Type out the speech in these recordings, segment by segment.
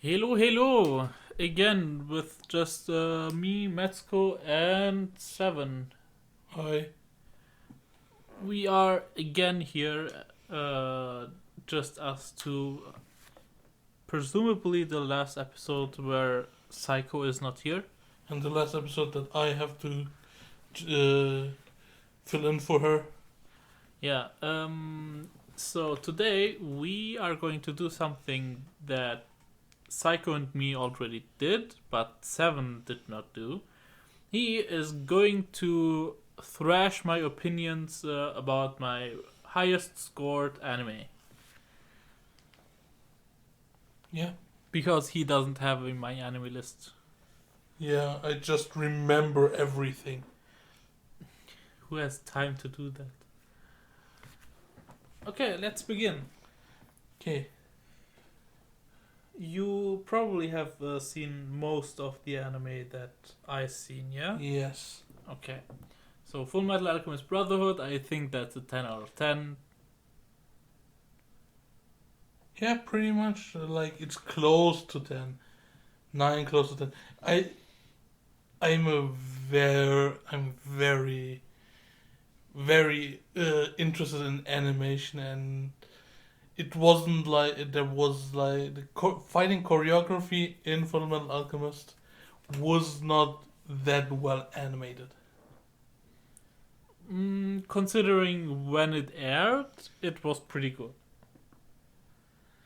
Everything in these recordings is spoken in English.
Hello, hello! Again with just me, Metsuko, and Seven. Hi. We are again here, just us two. Presumably the last episode where SAIKO is not here. And the last episode that I have to fill in for her. Yeah. So today we are going to do something that SAIKO and me already did, but Seven did not do. He is going to thrash my opinions about my highest scored anime Yeah. because he doesn't have in my anime list. Yeah, I just remember everything. Who has time to do that? Okay, let's begin. Okay. You probably have seen most of the anime that I've seen, yeah? Yes. Okay. So, Full Metal Alchemist Brotherhood, I think that's a 10 out of 10. Yeah, pretty much. Like it's close to 10. 9 close to 10. I I'm very very interested in animation, and it wasn't like there was like the fighting choreography in Fullmetal Alchemist was not that well animated. Considering when it aired, it was pretty good.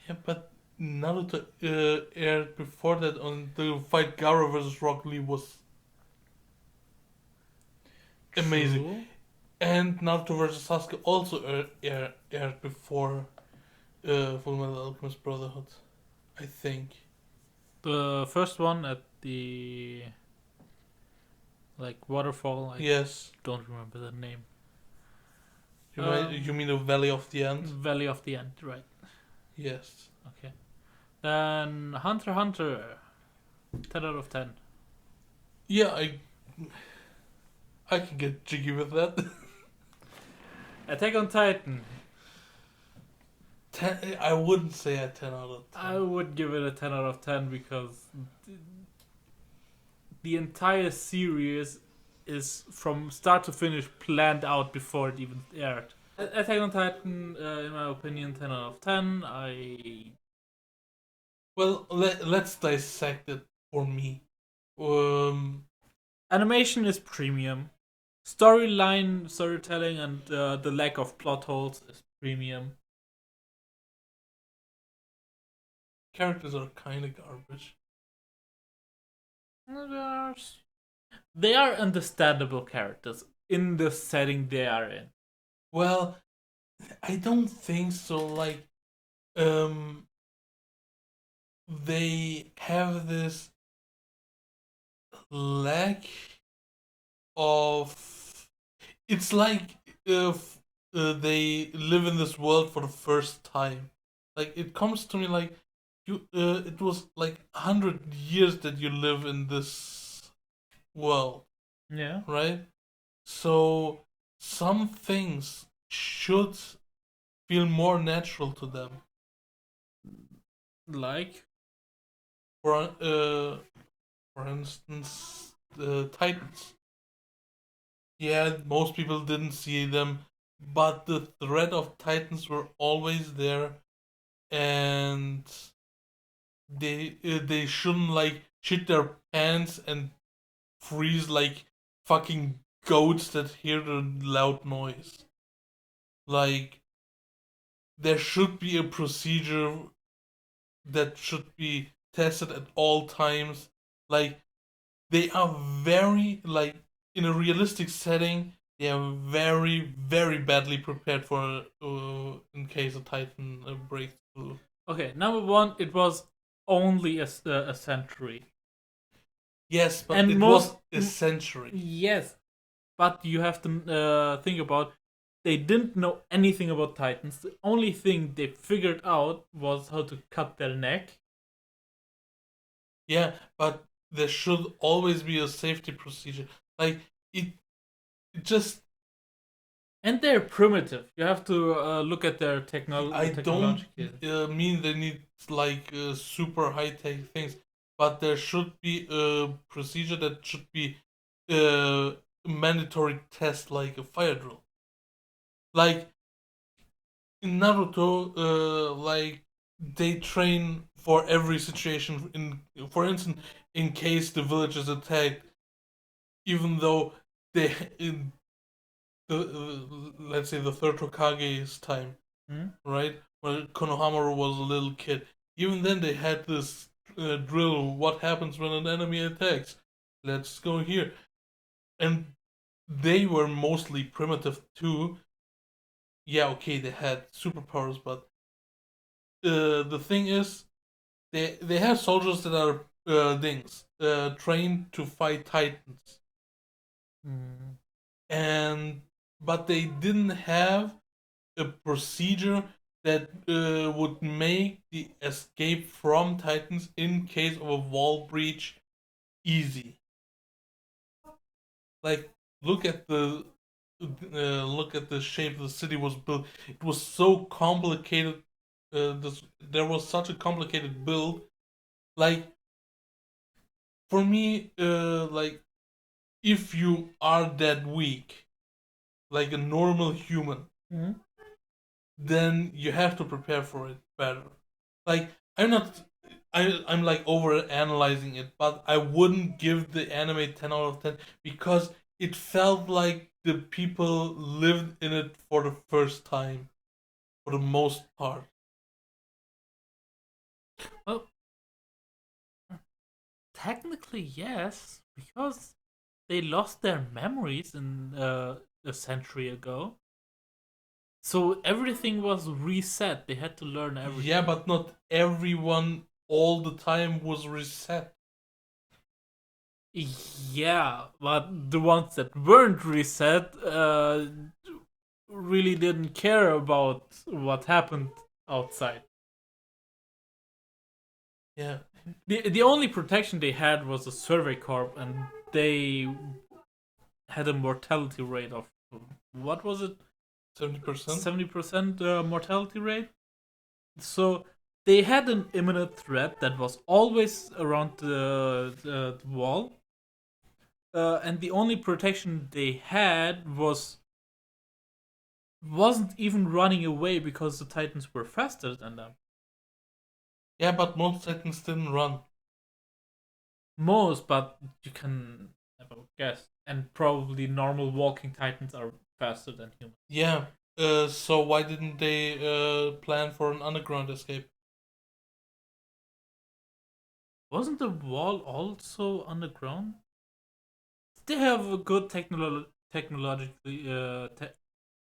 Yeah, but Naruto aired before that on the fight Gaara versus Rock Lee was amazing, True. and Naruto versus Sasuke also aired before Fullmetal Alchemist Brotherhood, I think. The first one at the waterfall, I Yes, don't remember the name. you mean the Valley of the End? Valley of the End, right? Yes. Okay. Then Hunter x Hunter, 10 out of 10. Yeah, I can get jiggy with that. Attack on Titan, I wouldn't say a 10 out of 10. I would give it a 10 out of 10 because the entire series is from start to finish planned out before it even aired. Attack on Titan, in my opinion, 10 out of 10. Well, let's dissect it for me. Um, Animation is premium. Storytelling, and the lack of plot holes is premium. Characters are kind of garbage. They are understandable characters in the setting they are in. Well, I don't think so. Like, um, they have this lack of. It's like if they live in this world for the first time. Like, it comes to me like you. It was like 100 years that you live in this world, Yeah. right? So some things should feel more natural to them. Like, For uh, for instance, the Titans. Yeah, most people didn't see them, but the threat of Titans were always there, and they shouldn't like shit their pants and freeze like fucking goats that hear the loud noise. Like there should be a procedure that should be tested at all times. Like they are very like in a realistic setting. They are very badly prepared for in case a Titan breaks through. okay, number one, it was only a century. Yes, but And it was a century. yes, but you have to think about they didn't know anything about Titans. The only thing they figured out was how to cut their neck. Yeah, but there should always be a safety procedure. Like it just And they're primitive. You have to look at their I don't technological. mean they need like super high tech things, but there should be a procedure that should be a mandatory test, like a fire drill. Like in Naruto, like they train for every situation. For instance, in case the village is attacked, even though they in the let's say the third Hokage's time, right? When Konohamaru was a little kid. Even then, they had this drill. What happens when an enemy attacks? Let's go here. And they were mostly primitive too. Yeah, okay, they had superpowers, but the thing is, they have soldiers that are things trained to fight titans, and but they didn't have a procedure that would make the escape from Titans in case of a wall breach easy. Like, look at the shape the city was built. It was so complicated. There was such a complicated build. Like, for me, like if you are that weak, like a normal human, then you have to prepare for it better. Like I'm like over analyzing it, but I wouldn't give the anime 10 out of 10 because it felt like the people lived in it for the first time, for the most part. Well, technically yes, because they lost their memories in a century ago. So everything was reset. They had to learn everything. Yeah, but not everyone all the time was reset. Yeah, but the ones that weren't reset really didn't care about what happened outside. Yeah. The only protection they had was the Survey Corp, and they had a mortality rate of what was it? 70%. 70% mortality rate. So they had an imminent threat that was always around the wall, and the only protection they had wasn't even running away because the Titans were faster than them. Yeah, but most Titans didn't run. Most, but you can have a guess. And probably normal walking Titans are faster than humans. Yeah. So why didn't they plan for an underground escape? Wasn't the wall also underground? They have a good technologically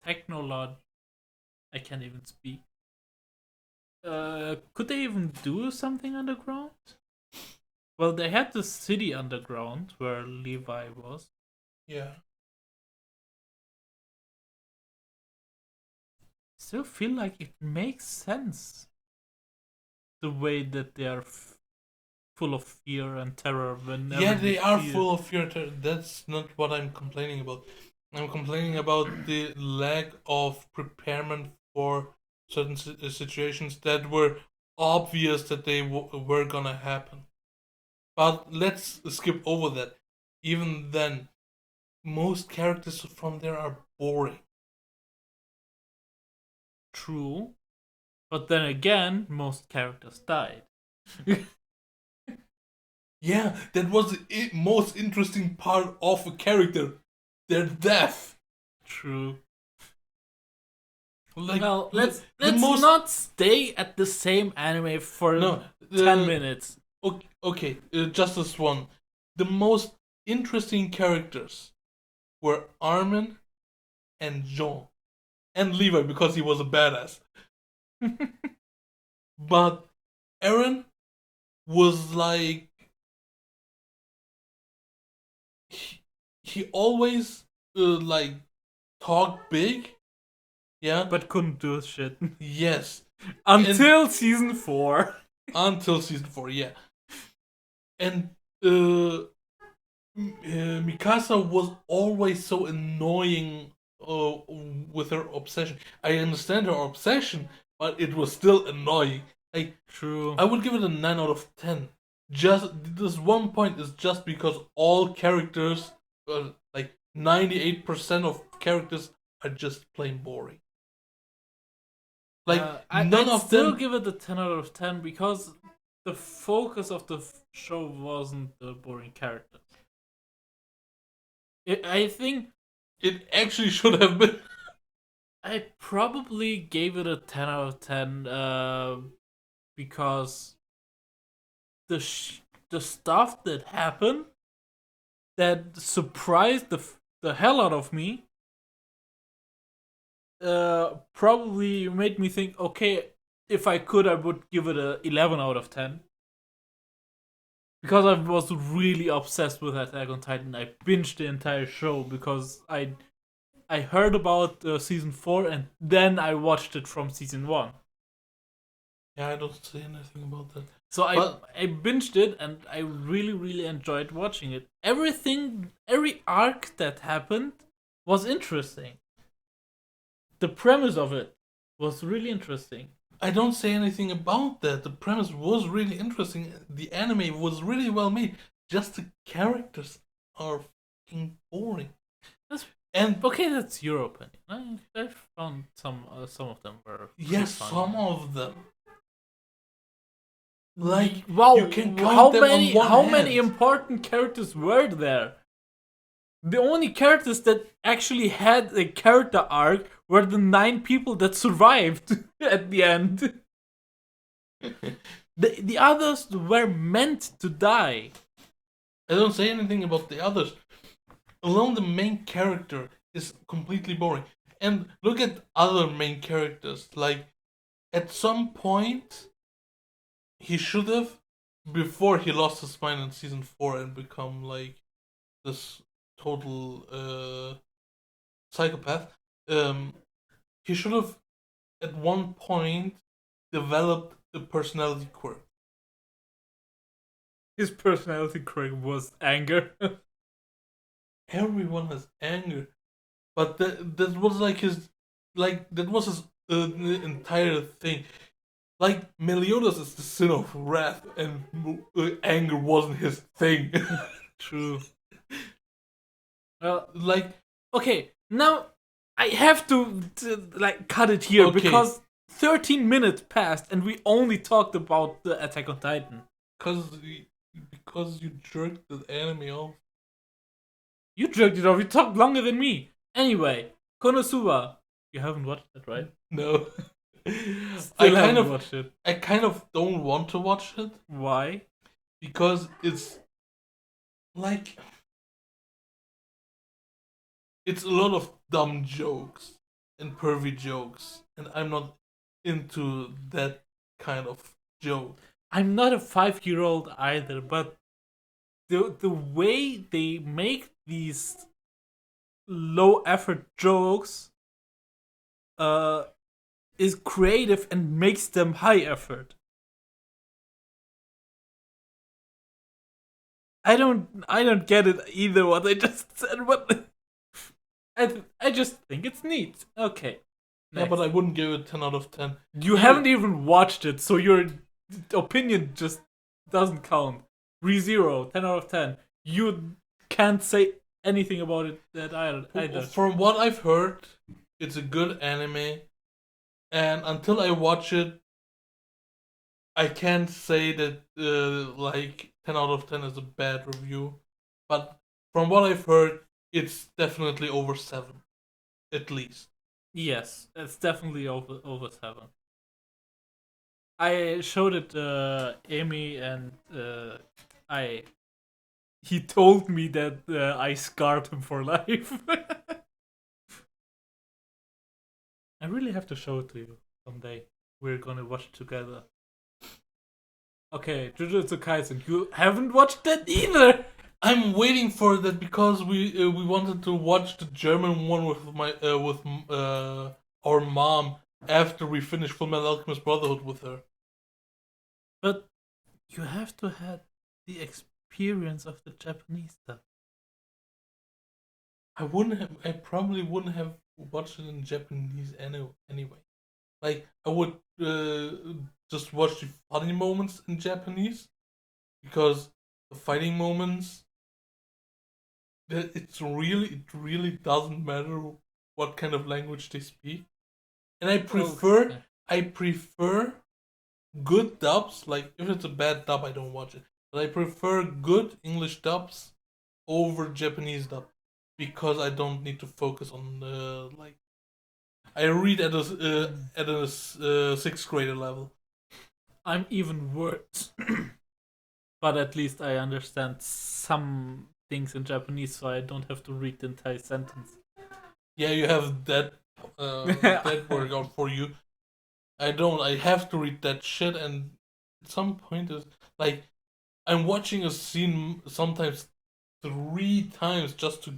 technolog. I can't even speak. Could they even do something underground? Well, they had the city underground where Levi was. Yeah. Still feel like it makes sense. The way that they are full of fear and terror whenever Yeah, they are see full of fear. That's not what I'm complaining about. I'm complaining about the lack of preparation for certain situations that were obvious that they were gonna happen. But let's skip over that. Even then, most characters from there are boring. True. But then again, most characters died. Yeah, that was the most interesting part of a character. Their death. True. Like, Well, let's most not stay at the same anime for no 10 minutes. Okay, just this one. The most interesting characters were Armin and Jean. And Levi because he was a badass. But Eren was like. He always like talked big. Yeah. But couldn't do shit. Yes. Until season 4. Until season 4, yeah. And Mikasa was always so annoying with her obsession. I understand her obsession, but it was still annoying. Like, True. I would give it a 9 out of 10. Just this one point is just because all characters, like 98% of characters, are just plain boring. Like none I'd of still them. give it a 10 out of 10 because the focus of the show wasn't the boring characters. I think It actually should have been. I probably gave it a 10 out of 10 because the stuff that happened that surprised the hell out of me probably made me think, okay, if I could, I would give it a 11 out of 10. Because I was really obsessed with Attack on Titan. I binged the entire show because I heard about season 4 and then I watched it from season 1. Yeah, I don't say anything about that. So But I binged it and I really, really enjoyed watching it. Every arc that happened was interesting. The premise of it was really interesting. I don't say anything about that. The premise was really interesting. The anime was really well made. Just the characters are fucking boring. And Okay, that's your opinion. I found some of them were yes, fun. some of them. Like wow, you can count them on one how hand. many important characters were there? The only characters that actually had a character arc were the 9 people that survived at the end. The others were meant to die. I don't say anything about the others. Alone, the main character is completely boring. And look at other main characters. Like, at some point, he should have, before he lost his mind in season 4 and become like this total psychopath, he should have at one point developed a personality quirk. His personality quirk was anger. Everyone has anger, but that was like his entire thing. Like Meliodas is the sin of wrath, and anger wasn't his thing. True. Well, like, okay, now I have to like cut it here Okay. because 13 minutes passed and we only talked about the Attack on Titan. Because you jerked the anime off. You jerked it off. You talked longer than me. Anyway, Konosuba. You haven't watched it, right? No. Still haven't watched it. I kind of don't want to watch it Why? because it's like it's a lot of dumb jokes and pervy jokes, and I'm not into that kind of joke. I'm not a 5-year-old either, but the way they make these low effort jokes is creative and makes them high effort. I don't get it either what I just said, but I just think it's neat. Okay. Yeah, but I wouldn't give it 10 out of 10. You haven't even watched it, so your opinion just doesn't count. ReZero, 10 out of 10. You can't say anything about it that either. From what I've heard, it's a good anime, and until I watch it, I can't say that like 10 out of 10 is a bad review. But from what I've heard, it's definitely over 7, at least. Yes, it's definitely over 7. I showed it Amy and he told me that I scarred him for life. I really have to show it to you someday. We're gonna watch it together. Okay, Jujutsu Kaisen. You haven't watched that either. I'm waiting for that because we wanted to watch the German one with our mom after we finish Fullmetal Alchemist Brotherhood with her. But you have to have the experience of the Japanese stuff. I probably wouldn't have watched it in Japanese anyway. Like I would just watch the funny moments in Japanese because the fighting moments, it really doesn't matter what kind of language they speak, and Okay. I prefer good dubs. Like if it's a bad dub, I don't watch it, but I prefer good English dubs over Japanese dub because I don't need to focus on like I read at a sixth grader level. I'm even worse. But at least I understand some things in Japanese, so I don't have to read the entire sentence. Yeah, you have that workout for you. I don't. I have to read that shit, and at some point is like I'm watching a scene sometimes 3 times just to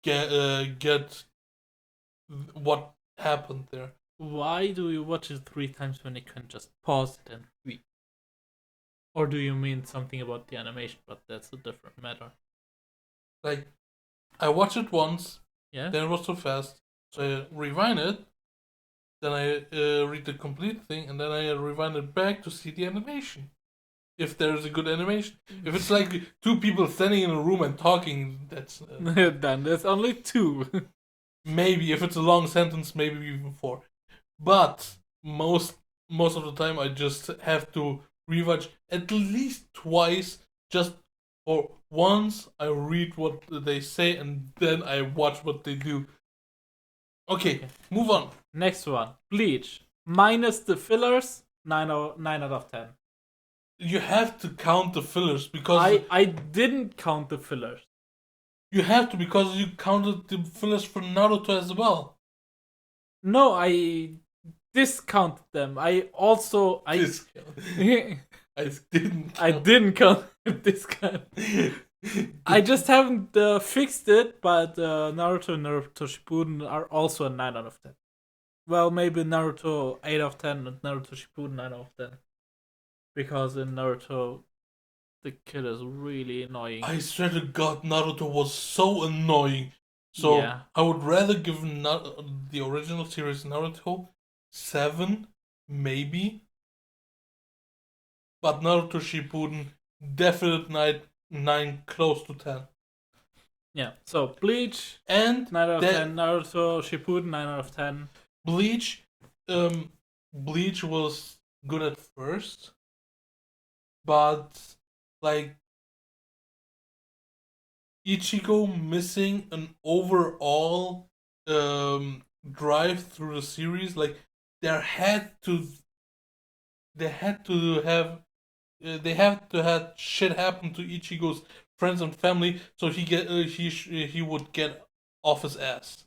get what happened there. Why do you watch it 3 times when you can just pause it and read? Or do you mean something about the animation? But that's a different matter. Like I watched it once, Yeah. then it was too fast, so I rewind it. Then I read the complete thing, and then I rewind it back to see the animation. If there's a good animation, if it's like two people standing in a room and talking, that's Then there's only 2. maybe if it's a long sentence, maybe even 4. But most of the time, I just have to rewatch at least twice. Just for once, I read what they say, and then I watch what they do. Okay, move on. Next one, Bleach. Minus the fillers, 9 out of 10. You have to count the fillers because I didn't count the fillers. you have to because you counted the fillers for Naruto as well. No, I discounted them. I didn't. I didn't count discount. I just haven't fixed it, but Naruto and Naruto Shippuden are also a 9 out of 10. Well, maybe Naruto 8 out of 10 and Naruto Shippuden 9 out of 10. Because in Naruto, the kid is really annoying. I swear to God, Naruto was so annoying. So yeah. I would rather give the original series Naruto 7, maybe. But Naruto Shippuden, definite 9, close to 10. Yeah, so Bleach, And 9 out of 10. Naruto Shippuden, 9 out of 10. Bleach, Bleach was good at first, but like Ichigo missing an overall drive through the series, like they had to have shit happen to Ichigo's friends and family, so he would get off his ass.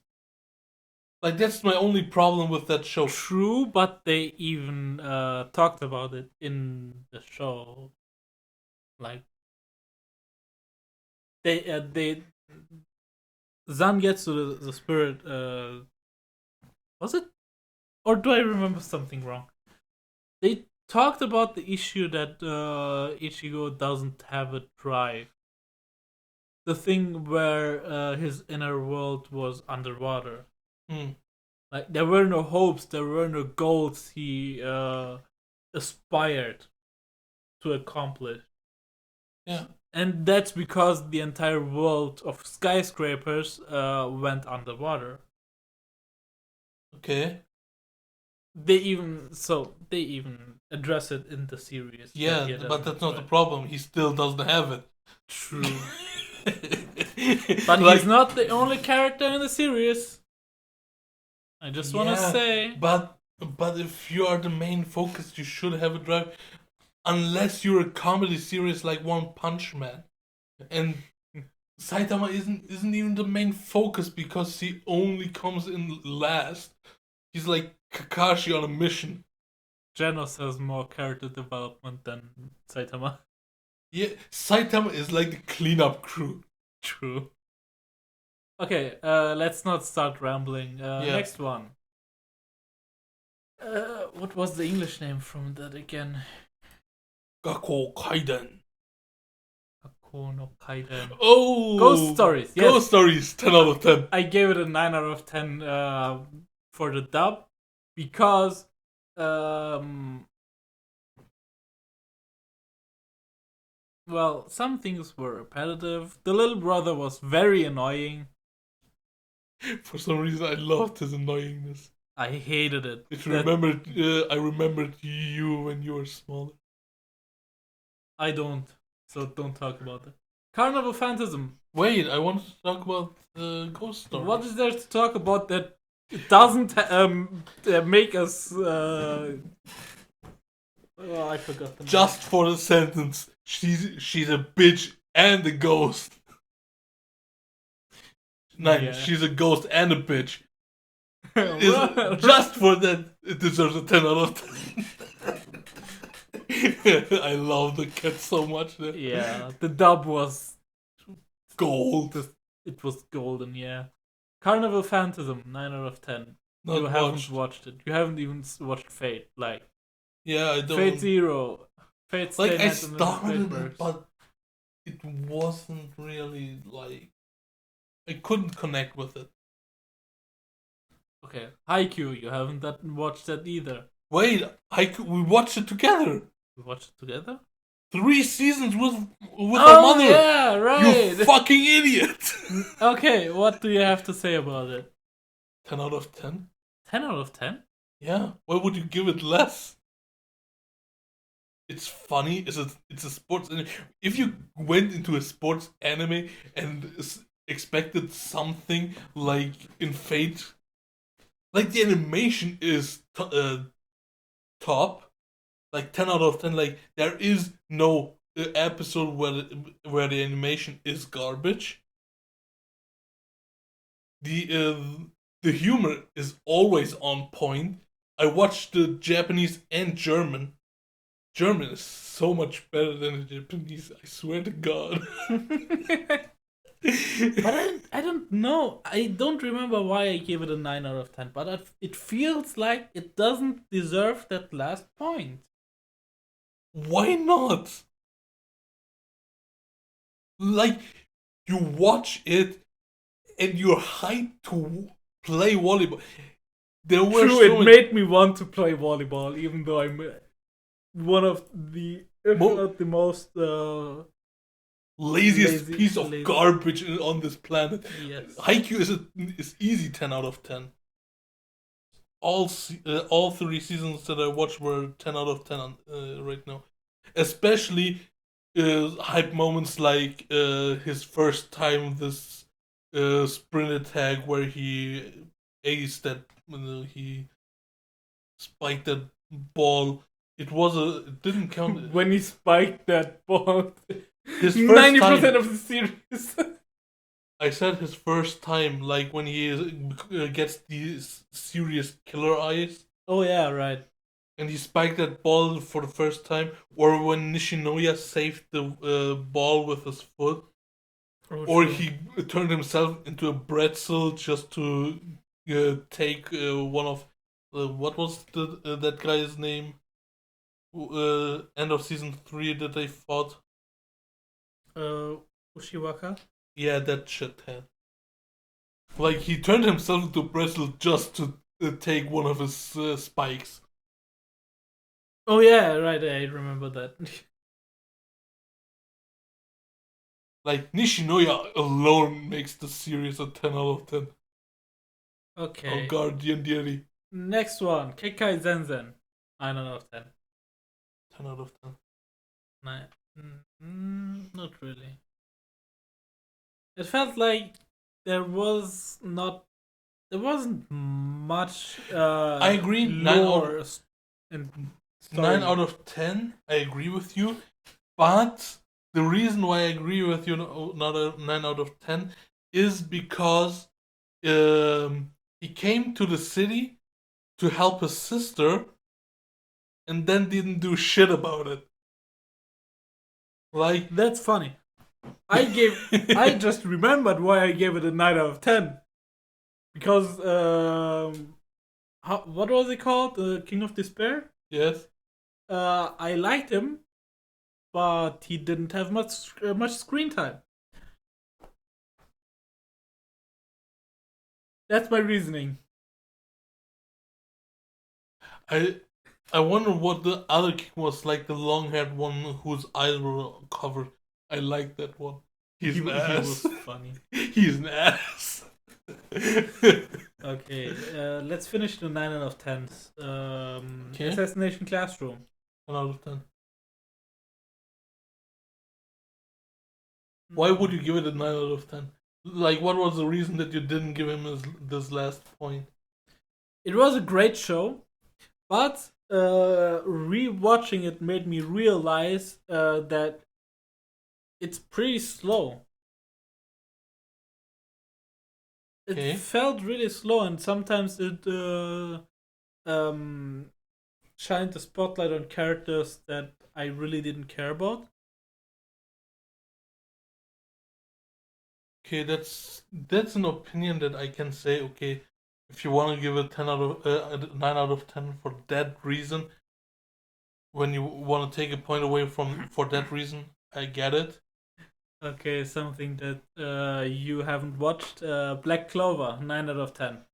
Like that's my only problem with that show. True, but they even talked about it in the show. Like they Zangetsu the spirit was it? Or do I remember something wrong? They talked about the issue that Ichigo doesn't have a drive. The thing where his inner world was underwater. Like there were no hopes, there were no goals he aspired to accomplish. Yeah. And that's because the entire world of skyscrapers went underwater. Okay. They even address it in the series. Yeah, but that's not the problem. He still doesn't have it. True. But he's not the only character in the series. I just want to say. But if you are the main focus, you should have a drive. Unless you're a comedy series like One Punch Man, and Saitama isn't even the main focus because he only comes in last. He's like Kakashi on a mission. Genos has more character development than Saitama. Yeah, Saitama is like the cleanup crew. True. Okay, let's not start rambling. Next one. What was the English name from that again? Gakkou Kaiden. METSUKO no Kaiden. Oh! Ghost Stories, yes. Ghost Stories, 10 out of 10. I gave it a 9 out of 10 for the dub because well, some things were repetitive. The little brother was very annoying. For some reason, I loved his annoyingness. I hated it. I remembered you when you were smaller. I don't, so don't talk about it. Carnival Phantasm. Wait, I want to talk about Ghost Stories. What is there to talk about that doesn't make us? Oh, I forgot the name. Just for the sentence, she's a bitch and a ghost. Yeah. She's a ghost and a bitch. Just for that, it deserves a 10 out of 10. I love the cat so much. Yeah, the dub was gold. It was golden, yeah. Carnival Phantasm, 9 out of 10. Not you haven't watched it. You haven't even watched Fate. Like, yeah, I don't. Fate Zero. Fate Stay Like, I Night started it, but it wasn't really, like... I couldn't connect with it. Okay, Haikyuu, you haven't watched that either. Wait, we watched it together. We watched it together? 3 seasons with our mother. Yeah, right. You fucking idiot. Okay, what do you have to say about it? 10 out of 10? 10 out of 10? Yeah. Why would you give it less? It's funny. It's a sports anime. If you went into a sports anime and expected something like in Fate, like the animation is top, like 10 out of 10. Like there is no episode where the animation is garbage. The humor is always on point. I watched the Japanese and German. German is so much better than the Japanese. I swear to God. But I don't know. I don't remember why I gave it a 9 out of 10. But it feels like it doesn't deserve that last point. Why not? Like, you watch it and you're hyped to play volleyball. It made me want to play volleyball, even though I'm one of the, if not the most laziest piece of garbage on this planet. Yes. Haikyuu is easy 10 out of 10. All 3 seasons that I watched were 10 out of 10 right now. Especially hype moments like his first time this sprint attack where he aced that, he spiked that ball. It didn't count. When he spiked that ball. His 90% of the series. I said his first time, like when he gets these serious killer eyes. Oh yeah, right. And he spiked that ball for the first time, or when Nishinoya saved the ball with his foot, or he turned himself into a pretzel just to take one of what was that guy's name? End of season 3 that they fought. Ushiwaka? Yeah, that shithead. Like, he turned himself into a pretzel just to take one of his spikes. Oh yeah, right, I remember that. Like, Nishinoya alone makes the series a 10 out of 10. Okay. Oh, Guardian Deity. Next one, Kekai Zenzen. 9 out of 10. 10 out of 10. 9. Not really. It felt like there wasn't much. I agree. 9 out of 10. I agree with you, but the reason why I agree with you, not a 9 out of 10, is because he came to the city to help his sister, and then didn't do shit about it. Like, that's funny. I just remembered why I gave it a 9 out of 10. Because what was it called? King of Despair? Yes. I liked him, but he didn't have much screen time. That's my reasoning. I wonder what the other king was, like the long-haired one whose eyes were covered. I like that one. He's an ass. He was funny. He's an ass. Okay, let's finish the 9 out of 10s. Okay. Assassination Classroom. 1 out of 10. Why would you give it a 9 out of 10? Like, what was the reason that you didn't give him this last point? It was a great show, but rewatching it made me realize that it's pretty slow. Okay. It felt really slow, and sometimes it shined the spotlight on characters that I really didn't care about. Okay, that's an opinion that I can say. Okay, if you want to give it 9 out of 10 for that reason, when you want to take a point away from for that reason, I get it. Okay, something that you haven't watched. Black Clover, 9 out of 10.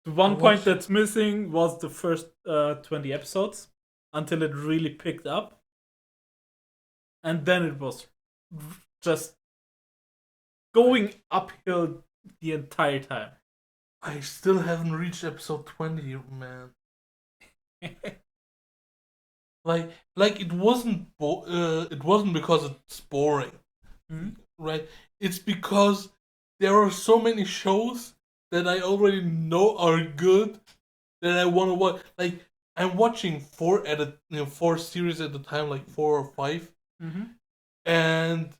The one point that's missing was the first 20 episodes until it really picked up. And then it was just going uphill the entire time. I still haven't reached episode 20, man. like it wasn't because it's boring. Mm-hmm. Right? It's because there are so many shows that I already know are good that I want to watch. Like, I'm watching 4 series at a time, like 4 or 5, and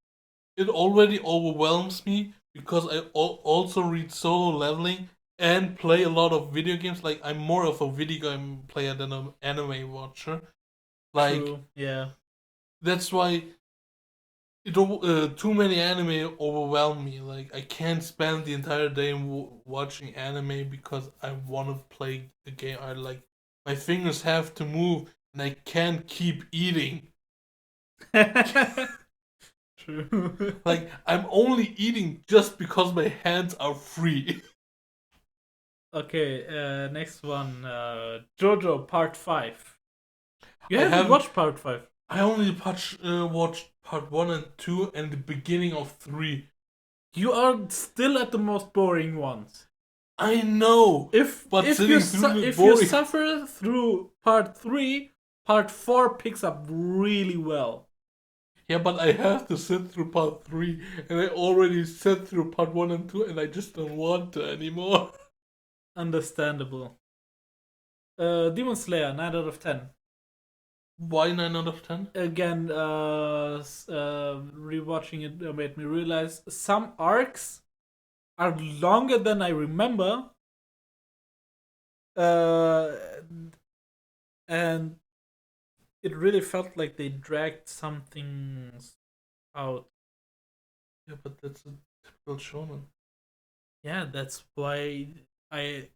it already overwhelms me because I also read Solo Leveling and play a lot of video games. Like, I'm more of a video game player than an anime watcher. Like, true. Yeah. That's why too many anime overwhelm me. Like, I can't spend the entire day watching anime because I want to play the game. I like my fingers have to move, and I can't keep eating. True. Like, I'm only eating just because my hands are free. Okay, next one. JoJo Part 5. You haven't watched Part 5. I only watched Part 1 and 2 and the beginning of 3. You are still at the most boring ones. I know. If you suffer through Part 3, Part 4 picks up really well. Yeah, but I have to sit through Part 3, and I already sat through Part 1 and 2, and I just don't want to anymore. Understandable. Demon Slayer, 9 out of 10. Why 9 out of 10? Again, rewatching it made me realize some arcs are longer than I remember. And it really felt like they dragged some things out. Yeah, but that's a typical shonen. Yeah, that's why I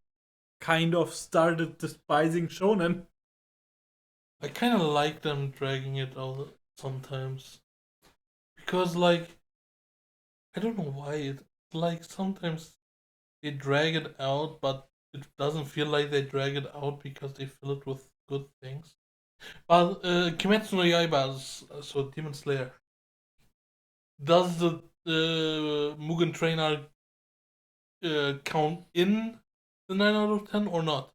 kind of started despising shonen. I kind of like them dragging it out sometimes. Because, like, I don't know why. It's like sometimes they drag it out, but it doesn't feel like they drag it out because they fill it with good things. But Kimetsu no Yaiba, so Demon Slayer, does the Mugen Train arc count in the 9 out of 10 or not?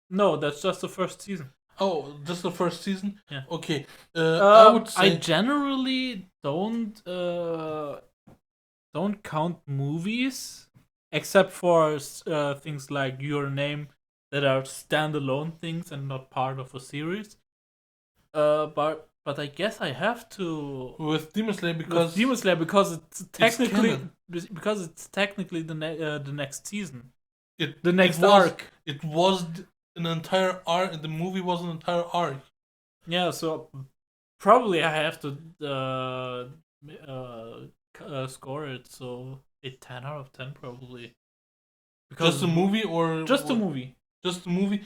No, that's just the first season. Oh, just the first season? Yeah. Okay. I would say I generally don't count movies except for things like Your Name that are standalone things and not part of a series. But I guess I have to with Demon Slayer because it's technically the next season. The next arc. It was an entire arc. The movie was an entire arc. Yeah, so probably I have to score it. So a 10 out of 10 probably. Because just the movie or just the movie. Just the movie.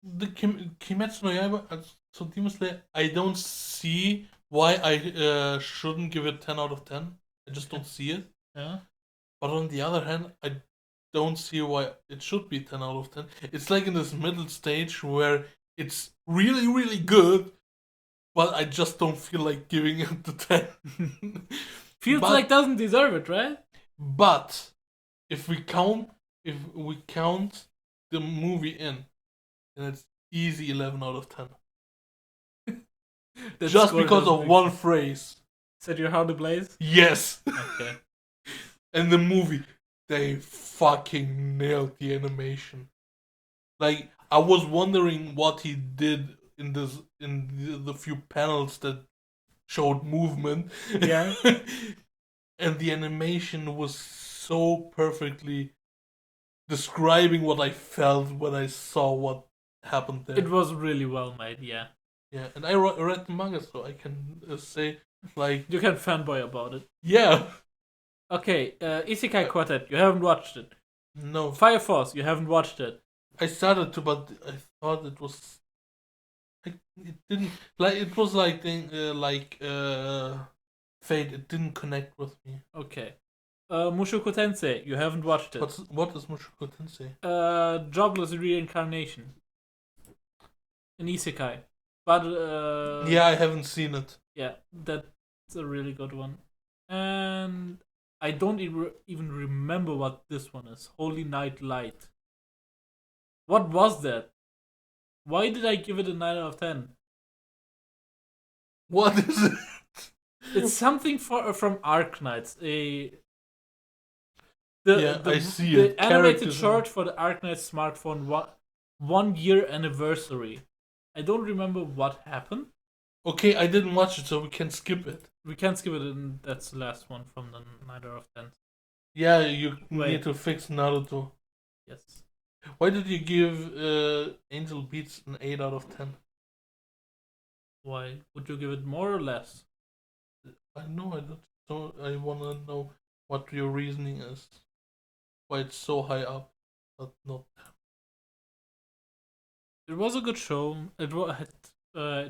the Kimetsu no Yaiba, so Demon Slayer, I don't see why I shouldn't give it 10 out of 10. I just don't see it. Yeah. But on the other hand, I don't see why it should be 10 out of 10. It's like in this middle stage where it's really, really good, but I just don't feel like giving it the 10. Feels like doesn't deserve it, right? But if we count the movie in, then it's easy 11 out of 10. Just because of one phrase. Set your heart ablaze? Yes. Okay. And the movie, they fucking nailed the animation. Like, I was wondering what he did in the few panels that showed movement. Yeah. And the animation was so perfectly describing what I felt when I saw what happened there. It was really well made, yeah. Yeah, and I read the manga, so I can say, like... You can fanboy about it. Yeah. Okay, Isekai Quartet, you haven't watched it. No. Fire Force, you haven't watched it. I started to, but I thought it was... it didn't... Like, it was like Fate, it didn't connect with me. Okay. Mushoku Tensei, you haven't watched it. What is Mushoku Tensei? Jobless reincarnation. An Isekai. But, yeah, I haven't seen it. Yeah, that's a really good one. And I don't even remember what this one is. Holy Night Light. What was that? Why did I give it a 9 out of 10? What is it? It's something from Arknights. I see the it. animated short for the Arknights smartphone 1 year anniversary. I don't remember what happened. Okay, I didn't watch it, so we can skip it. We can skip it, and that's the last one from the 9 out of 10. Yeah, you need to fix Naruto. Yes. Why did you give Angel Beats an 8 out of 10? Why? Would you give it more or less? I know, I want to know what your reasoning is. Why it's so high up, but not. It was a good show. It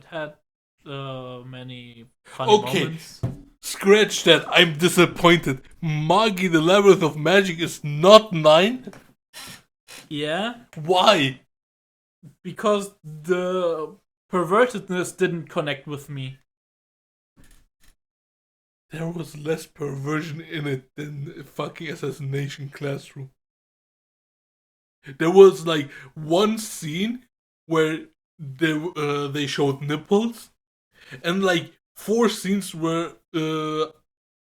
had many funny moments. Scratch that. I'm disappointed. Magi the Labyrinth of Magic is not 9? Yeah. Why? Because the pervertedness didn't connect with me. There was less perversion in it than fucking Assassination Classroom. There was like one scene where they showed nipples, and like 4 scenes where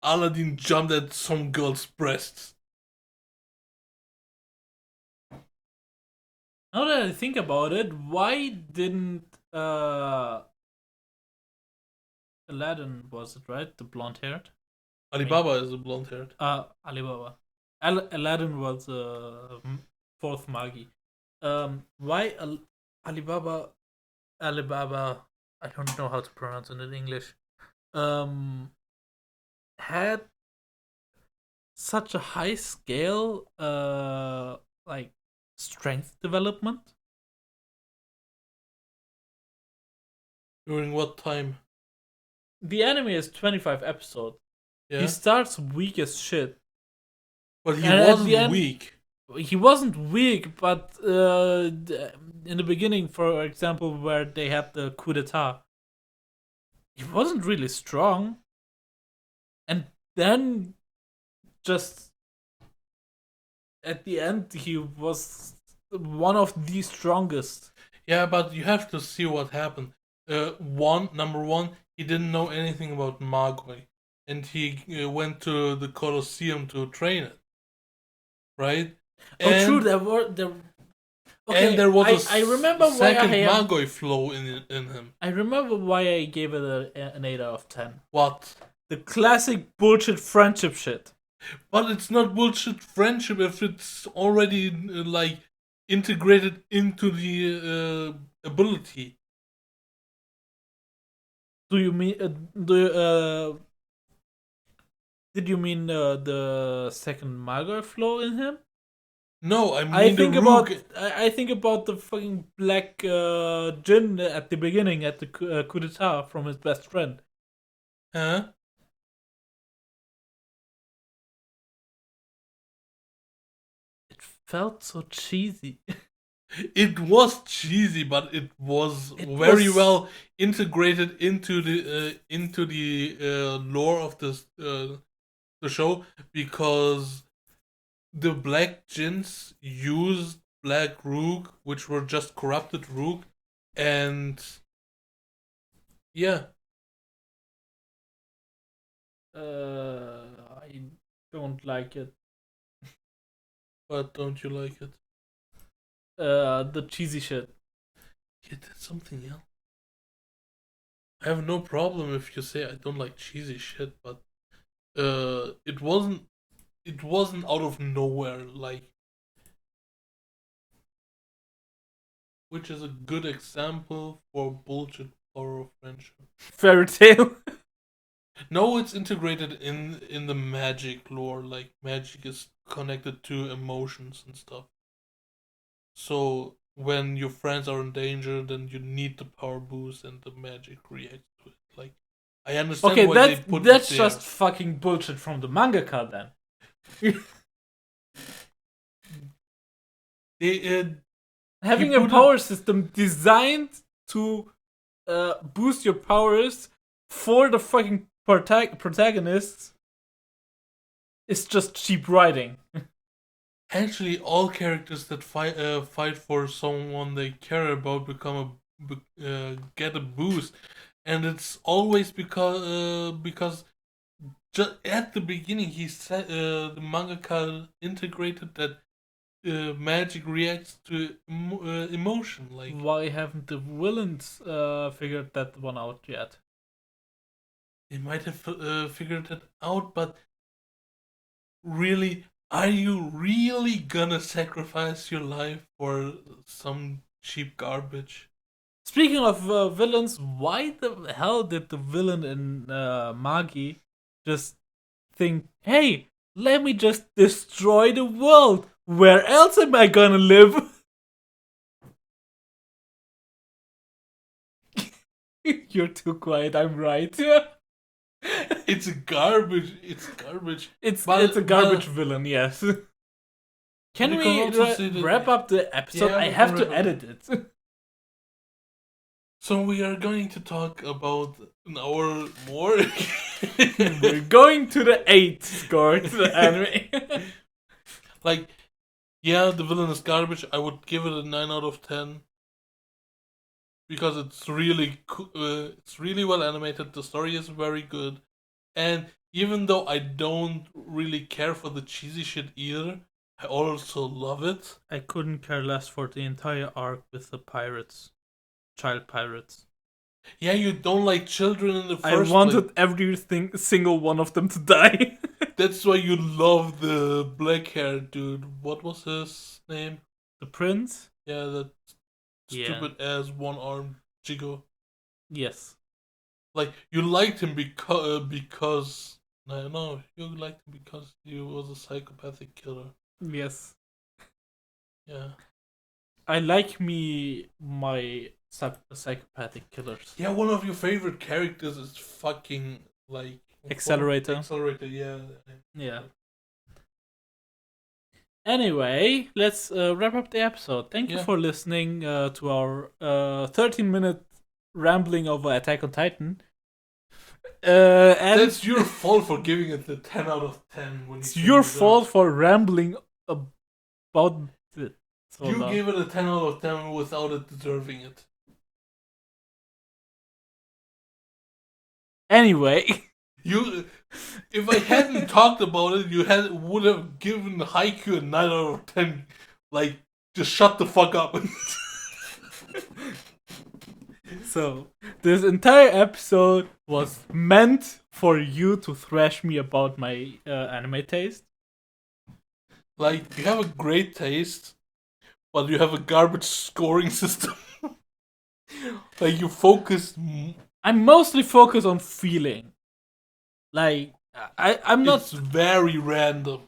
Aladdin jumped at some girl's breasts. Now that I think about it, why didn't Aladdin, was it right? The blonde haired? Alibaba is a blonde haired. Alibaba. Aladdin was fourth Magi. Why Alibaba, I don't know how to pronounce it in English, had such a high scale like strength development. During what time? The anime is 25 episodes. Yeah. He starts weak as shit. But he wasn't weak. He wasn't weak, but in the beginning, for example, where they had the coup d'etat, he wasn't really strong. And then, just at the end, he was one of the strongest. Yeah, but you have to see what happened. Number one, he didn't know anything about Magoi, and he went to the Colosseum to train it, right? Oh, true. Okay, and there was I remember second Magoi flow in him. I remember why I gave it an 8 out of 10. What? The classic bullshit friendship shit. But it's not bullshit friendship if it's already like integrated into the ability. Do you mean did you mean the second Magoi flow in him? No, I mean I the think rook. I think about the fucking black Jin at the beginning at the coup d'etat from his best friend. Huh? It felt so cheesy. It was cheesy, but it was It very was well integrated into the lore of the show, because the black Jins used black rook, which were just corrupted rook, and yeah. I don't like it. But don't you like it? The cheesy shit. Yeah, that's something else. I have no problem if you say I don't like cheesy shit, but it wasn't out of nowhere, like, which is a good example for bullshit power of friendship. Fairy tale. No, it's integrated in the magic lore. Like, magic is connected to emotions and stuff. So when your friends are in danger, then you need the power boost, and the magic reacts to it. Like, I understand Okay, why they put it that's there. just fucking bullshit from the mangaka then. They Having He a put power system designed to boost your powers for the fucking protagonists is just cheap writing. Actually, all characters that fight for someone they care about get a boost, and it's always because just at the beginning he said the mangaka integrated that magic reacts to emotion. Like, Why haven't the villains figured that one out yet? they might have figured it out, but really, are you really gonna sacrifice your life for some cheap garbage? Speaking of villains, why the hell did the villain in Magi just think, hey, let me just destroy the world? Where else am I gonna live? You're too quiet, I'm right. It's garbage. It's garbage. It's But- a garbage but- villain, yes. Can you we can also say that- wrap up the episode? Yeah, I we have can to wrap up. edit it. So we are going to talk about an hour more. We're going to the 8 score to the anime. Like, yeah, the villain is garbage. I would give it a 9 out of 10. Because it's really well animated. The story is very good. And even though I don't really care for the cheesy shit either, I also love it. I couldn't care less for the entire arc with the pirates. Child pirates. Yeah, you don't like children in the I first wanted place. every single one of them to die. That's why you love the black hair dude. What was his name? The prince? Yeah, that Yeah. stupid ass one armed Jigo. Yes. Like, you liked him because no, you liked him because he was a psychopathic killer. Yes. Yeah. I like my psychopathic killers. Yeah, one of your favorite characters is fucking like Accelerator. Accelerator, yeah. Yeah. Anyway, let's wrap up the episode. Thank you Yeah. for listening to our 13-minute rambling over Attack on Titan. And That's your fault for giving it the 10 out of 10. When it's you your deserve fault it. for rambling about it. So You long. gave it a 10 out of 10 without it deserving it. Anyway, You, if I hadn't talked about it, would have given Haikyuu a 9 out of 10. Like, just shut the fuck up. so this entire episode was meant for you to thrash me about my anime taste. Like, you have a great taste, but you have a garbage scoring system. Like, you focus. I'm mostly focused on feeling. Like I'm not. It's very random.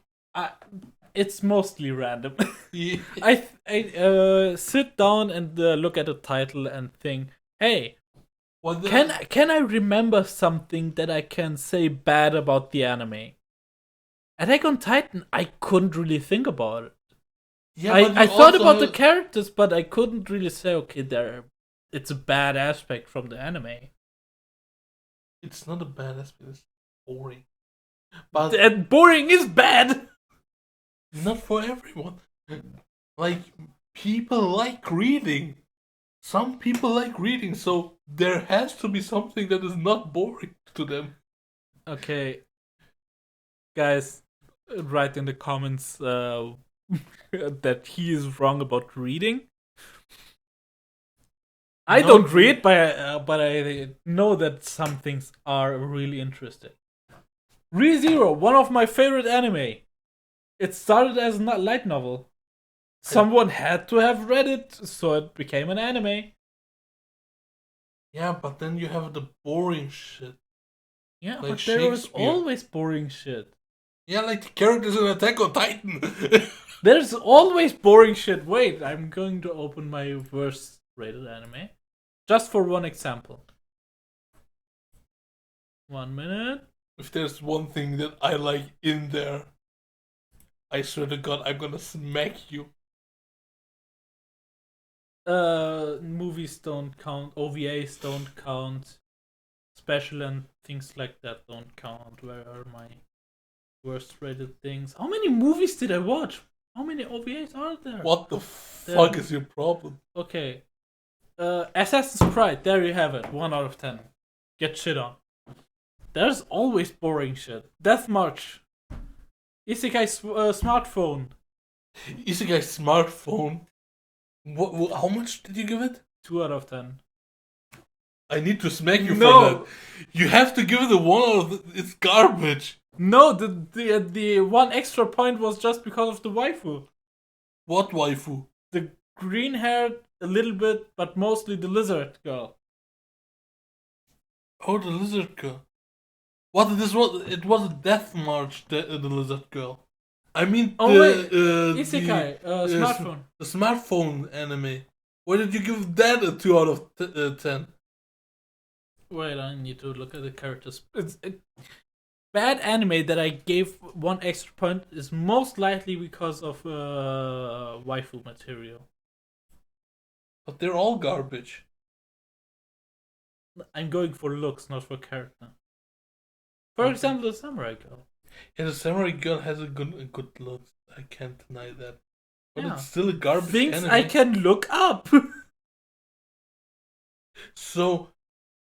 It's mostly random. Yeah. I sit down and look at the title and think, hey, What the- can I remember something that I can say bad about the anime? Attack on Titan, I couldn't really think about it. Yeah, but I you thought also about the have- characters, but I couldn't really say, okay, it's a bad aspect from the anime. It's not a bad aspect. It's boring. But And boring is bad. not for everyone. Like, people like reading. Some people like reading, so there has to be something that is not boring to them. Okay, guys, write in the comments that he is wrong about reading. I No. don't read, but I know that some things are really interesting. ReZero, one of my favorite anime. It started as a light novel. Someone had to have read it, so it became an anime. Yeah, but then you have the boring shit. Yeah, Like but there was Shakespeare. always boring shit. Yeah, like the characters in Attack on Titan. There's always boring shit. Wait, I'm going to open my worst rated anime. Just for one example. 1 minute. If there's one thing that I like in there, I swear to God, I'm gonna smack you. Movies don't count. OVAs don't count. Special and things like that don't count. Where are my worst rated things? How many movies did I watch? How many OVAs are there? What the fuck is your problem? Okay. Assassin's Creed, there you have it. 1 out of 10. Get shit on. There's always boring shit. Death March. Isekai smartphone. Isekai smartphone. What? How much did you give it? 2 out of 10. I need to smack you No. for that. You have to give it a 1 out of... It's garbage. No, the one extra point was just because of the waifu. What waifu? The green haired, a little bit, but mostly the lizard girl. Oh, the lizard girl. What this was? It was a Death March. The lizard girl. I mean, Isekai, smartphone. The smartphone anime. Why did you give that a 2 out of 10? Wait, I need to look at the characters. Bad anime that I gave 1 extra point is most likely because of waifu material. But they're all garbage. I'm going for looks, not for character. For example, the samurai girl. Yeah, the samurai girl has a good look. I can't deny that. But Yeah. it's still a garbage Things anime. I can look up. So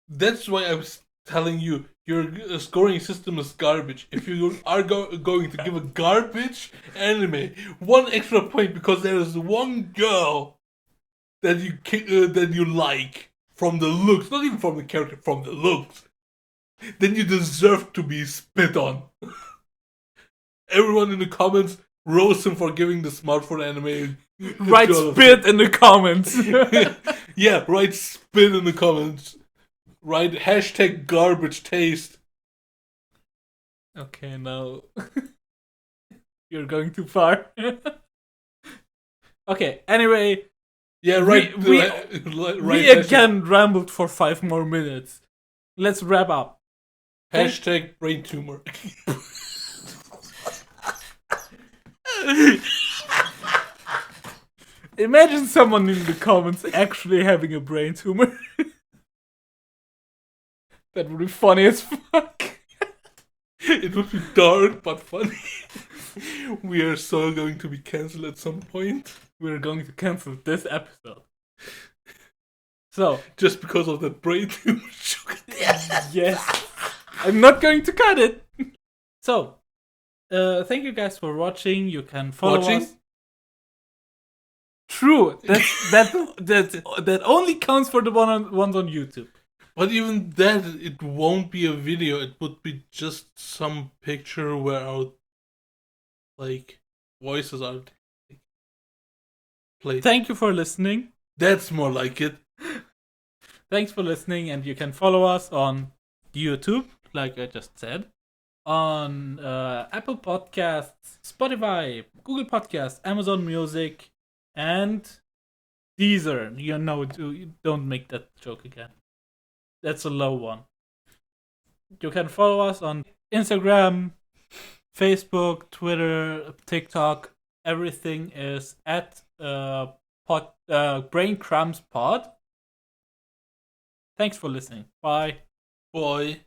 that's why I was telling you your scoring system is garbage. If you are going to give a garbage anime 1 extra point because there is one girl that you like from the looks, not even from the character, from the looks, then you deserve to be spit on. Everyone in the comments roast him for giving the smartphone anime. Write spit in the comments. Yeah, write spit in the comments. Write hashtag garbage taste. Okay, now you're going too far. Okay, anyway, Yeah, right. we hashtag, again rambled for 5 more minutes. Let's wrap up. hashtag brain tumor. Imagine someone in the comments actually having a brain tumor. That would be funny as fuck. It would be dark but funny. We are so going to be cancelled at some point. We're going to cancel this episode. So, Just because of that brain tumor. yes. I'm not going to cut it. So, thank you guys for watching. You can follow us. True. That only counts for the ones on YouTube. But even that, it won't be a video. It would be just some picture where our voices are played. Thank you for listening. That's more like it. Thanks for listening, and you can follow us on YouTube, like I just said. on Apple Podcasts, Spotify, Google Podcasts, Amazon Music, and Deezer. You know, don't make that joke again. That's a low one. You can follow us on Instagram, Facebook, Twitter, TikTok. Everything is at Brain Crumbs Pod. Thanks for listening. Bye. Boy.